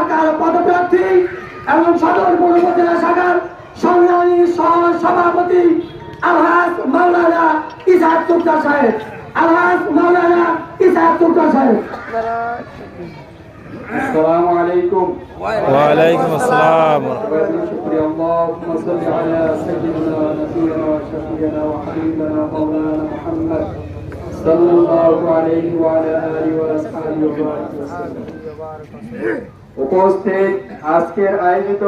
শাখার পদপ্রার্থী এবং সদর পৌর উপজেলা শাখার সংগ্রামী সভাপতি আলহাজ মাওলানা ইসহাক তুকদার সাহেব। আলহাজ মাওলানা ইসহাক তুকদার সাহেব। আসসালামু আলাইকুম। ওয়ালাইকুম আসসালাম। শুকরিয়া। আল্লাহুম্মা সাল্লি আলা সাইয়্যিদিনা ওয়া নাবিয়িনা ওয়া শাফিয়িনা ওয়া হাবিবিনা মাওলানা মুহাম্মদ সাল্লাল্লাহু আলাইহি ওয়া আলা আলিহি ওয়া আসহাবিহি ওয়া বারাকাতুহু। উপস্থিত আজকের আয়োজিত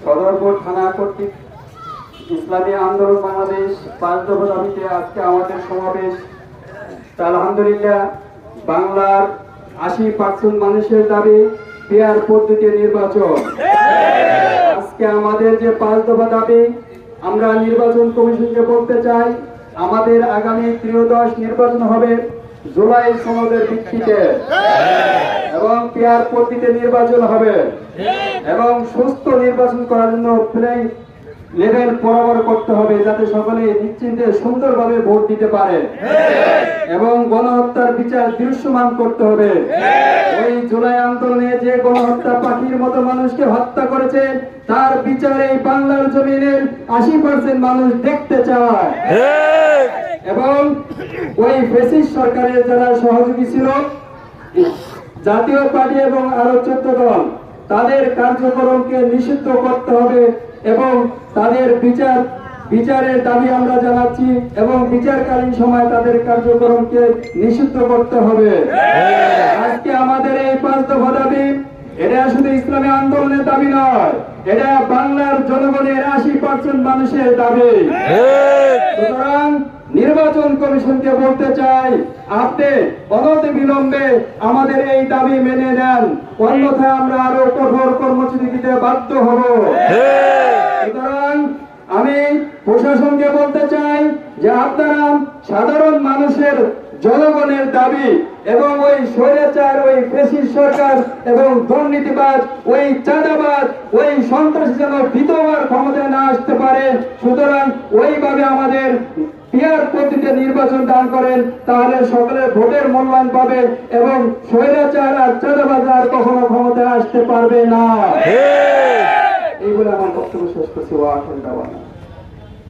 সদরপুর থানা কর্তৃক ইসলামী আন্দোলন বাংলাদেশ 5 দফা দাবিতে আজকে আমাদের সমাবেশ। আলহামদুলিল্লাহ, বাংলার 80% মানুষের দাবি পেয়ার পদ্ধতি নির্বাচন। আজকে আমাদের যে 5 দফা দাবি, আমরা নির্বাচন কমিশনকে বলতে চাই আমাদের আগামী ত্রয়োদশ নির্বাচন হবে জুলাই সনদের ভিত্তিতে এবং পেয়ার পদ্ধতিতে নির্বাচন হবে এবং সুস্থ নির্বাচন করার জন্য প্লেইং লেভেল বরাবর করতে হবে, যাতে সকলে নিশ্চিন্তে সুন্দরভাবে ভোট দিতে পারে এবং গণহত্যার বিচার দৃশ্যমান করতে হবে। ওই জুলাই আন্দোলনে যে গণহত্যা পাখির মতো মানুষকে হত্যা করেছে, তার বিচার এই বাংলার জমিনের 80% মানুষ দেখতে চায় এবং ওই ফ্যাসিস্ট সরকারের যারা সহযোগী ছিল, জাতীয় পার্টি এবং আরো 14 দল, তাদের কার্যক্রমকে নিষিদ্ধ করতে হবে এবং তাদের বিচারের দাবি আমরা জানাচ্ছি এবং বিচারকালীন সময় তাদের কার্যক্রমকে নিষিদ্ধ করতে হবে। আজকে আমাদের এই 5 দফা দাবি, এটা শুধু ইসলামী আন্দোলনের দাবি নয়, এটা বাংলার জনগণের 80% মানুষের দাবি। সুতরাং নির্বাচন কমিশনকে বলতে চাই, আপনি অনতি বিলম্বে আমাদের এই দাবি মেনে নেন, অন্যথায় আমরা আরো কঠোর কর্মসূচি দিতে বাধ্য হব। সুতরাং আমি প্রশাসনকে বলতে চাই যে আপনারা সাধারণ মানুষের জনগণের দাবি এবং ওই স্বৈরাচার, ওই ফ্যাসিস্ট সরকার এবং দুর্নীতিবাজ, ওই চাঁদাবাজ, ওই সন্ত্রাসী যেন দ্বিতীয়বার ক্ষমতায় না আসতে পারে, সুতরাং ওইভাবে আমাদের পেয়ার পদ্ধতিতে নির্বাচন দান করেন, তাহলে সকলের ভোটের মূল্যায়ন পাবে এবং স্বৈরাচার আর চাঁদাবাজ আর কখনো ক্ষমতায় আসতে পারবে না। এইগুলো আমার বক্তব্য শেষ করছি। ওয়া আখিরু দাওয়ানা।